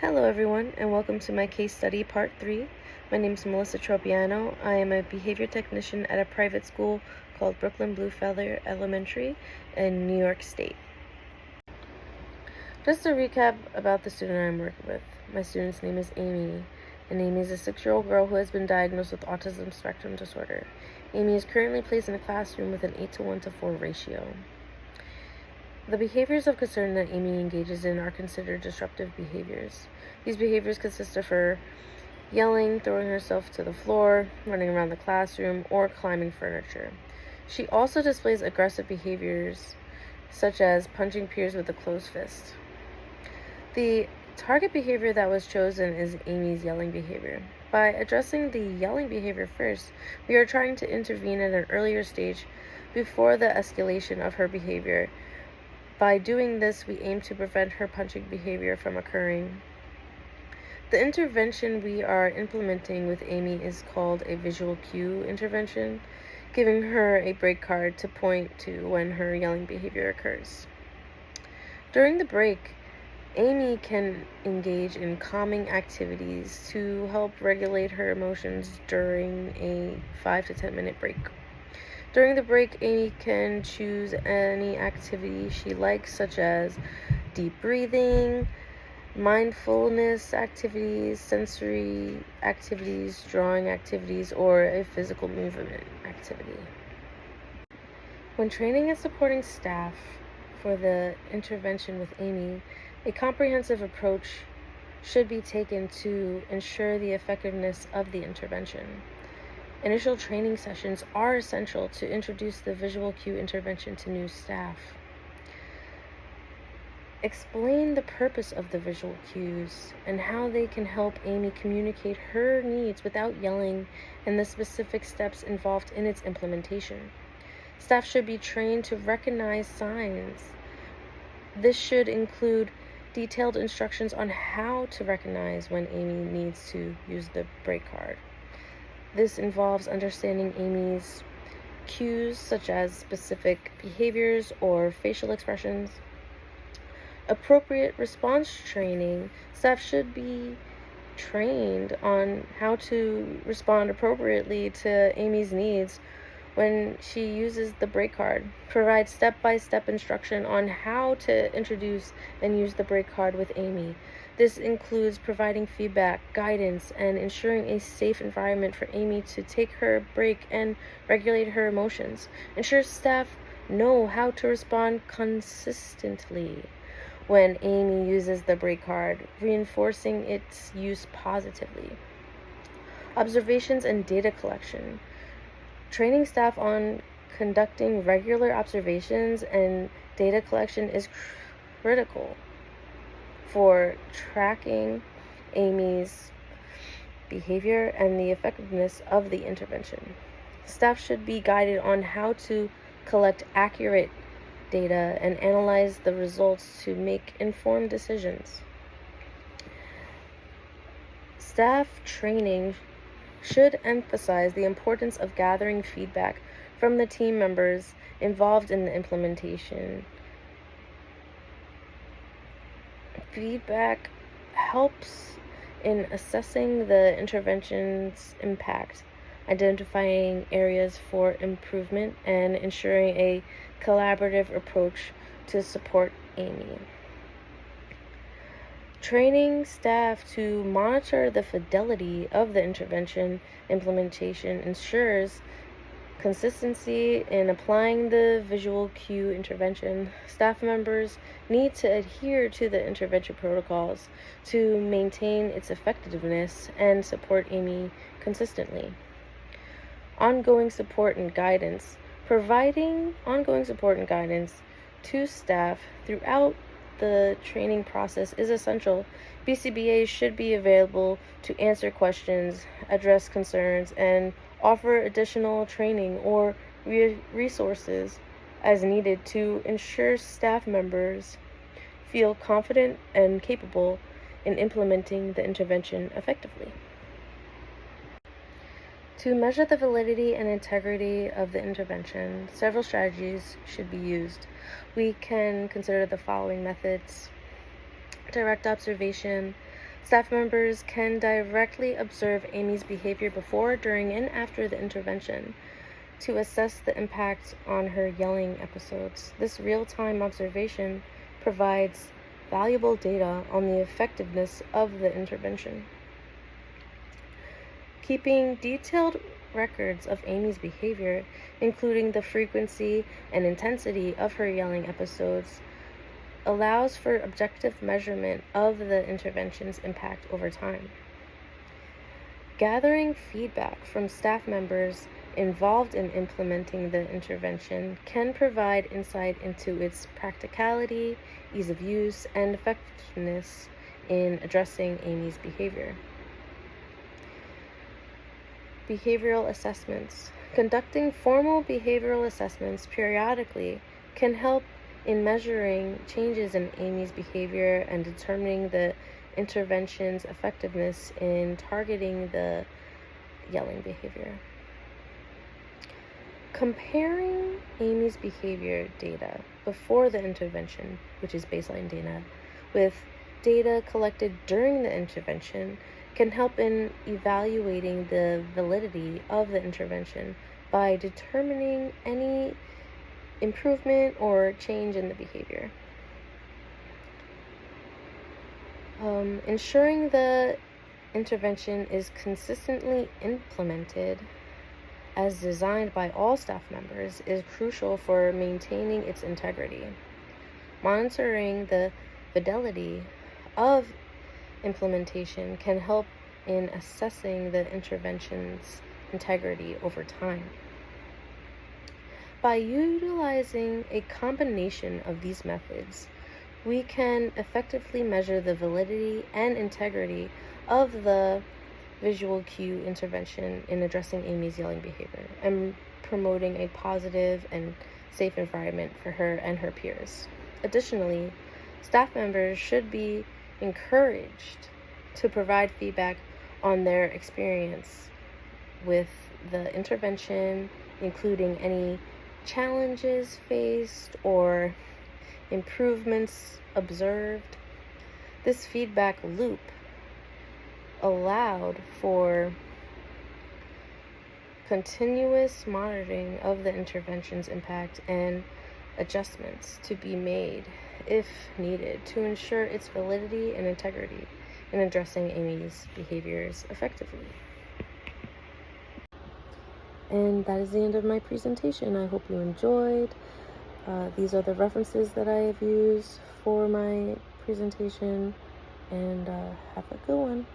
Hello everyone, and welcome to my case study part 3. My name is Melissa Tropiano. I am a behavior technician at a private school called Brooklyn Blue Feather Elementary in New York State. Just to recap about the student I'm working with. My student's name is Amy, and Amy is a 6-year-old girl who has been diagnosed with autism spectrum disorder. Amy is currently placed in a classroom with an 8:1-4 ratio. The behaviors of concern that Amy engages in are considered disruptive behaviors. These behaviors consist of her yelling, throwing herself to the floor, running around the classroom, or climbing furniture. She also displays aggressive behaviors, such as punching peers with a closed fist. The target behavior that was chosen is Amy's yelling behavior. By addressing the yelling behavior first, we are trying to intervene at an earlier stage before the escalation of her behavior. By doing this, we aim to prevent her punching behavior from occurring. The intervention we are implementing with Amy is called a visual cue intervention, giving her a break card to point to when her yelling behavior occurs. During the break, Amy can engage in calming activities to help regulate her emotions during a 5 to 10 minute break. During the break, Amy can choose any activity she likes, such as deep breathing, mindfulness activities, sensory activities, drawing activities, or a physical movement activity. When training and supporting staff for the intervention with Amy, a comprehensive approach should be taken to ensure the effectiveness of the intervention. Initial training sessions are essential to introduce the visual cue intervention to new staff. Explain the purpose of the visual cues and how they can help Amy communicate her needs without yelling, and the specific steps involved in its implementation. Staff should be trained to recognize signs. This should include detailed instructions on how to recognize when Amy needs to use the break card. This involves understanding Amy's cues, such as specific behaviors or facial expressions. Appropriate response training. Staff should be trained on how to respond appropriately to Amy's needs when she uses the break card. Provide step-by-step instruction on how to introduce and use the break card with Amy. This includes providing feedback, guidance, and ensuring a safe environment for Amy to take her break and regulate her emotions. Ensure staff know how to respond consistently when Amy uses the break card, reinforcing its use positively. Observations and data collection. Training staff on conducting regular observations and data collection is critical for tracking Amy's behavior and the effectiveness of the intervention. Staff should be guided on how to collect accurate data and analyze the results to make informed decisions. Staff training should emphasize the importance of gathering feedback from the team members involved in the implementation. Feedback helps in assessing the intervention's impact, identifying areas for improvement, and ensuring a collaborative approach to support Amy. Training staff to monitor the fidelity of the intervention implementation ensures consistency in applying the visual cue intervention. Staff members need to adhere to the intervention protocols to maintain its effectiveness and support Amy consistently. Ongoing support and guidance. Providing ongoing support and guidance to staff throughout the training process is essential. BCBA should be available to answer questions, address concerns, and offer additional training or resources as needed to ensure staff members feel confident and capable in implementing the intervention effectively. To measure the validity and integrity of the intervention, several strategies should be used. We can consider the following methods: direct observation, Staff members can directly observe Amy's behavior before, during, and after the intervention to assess the impact on her yelling episodes. This real-time observation provides valuable data on the effectiveness of the intervention. Keeping detailed records of Amy's behavior, including the frequency and intensity of her yelling episodes, allows for objective measurement of the intervention's impact over time. Gathering feedback from staff members involved in implementing the intervention can provide insight into its practicality, ease of use, and effectiveness in addressing Amy's behavior. Behavioral assessments. Conducting formal behavioral assessments periodically can help in measuring changes in Amy's behavior and determining the intervention's effectiveness in targeting the yelling behavior. Comparing Amy's behavior data before the intervention, which is baseline data, with data collected during the intervention can help in evaluating the validity of the intervention by determining any improvement or change in the behavior. Ensuring the intervention is consistently implemented as designed by all staff members is crucial for maintaining its integrity. Monitoring the fidelity of implementation can help in assessing the intervention's integrity over time. By utilizing a combination of these methods, we can effectively measure the validity and integrity of the visual cue intervention in addressing Amy's yelling behavior and promoting a positive and safe environment for her and her peers. Additionally, staff members should be encouraged to provide feedback on their experience with the intervention, including any challenges faced or improvements observed. This feedback loop allowed for continuous monitoring of the intervention's impact and adjustments to be made if needed to ensure its validity and integrity in addressing Amy's behaviors effectively. And that is the end of my presentation. I hope you enjoyed. These are the references that I have used for my presentation, and have a good one.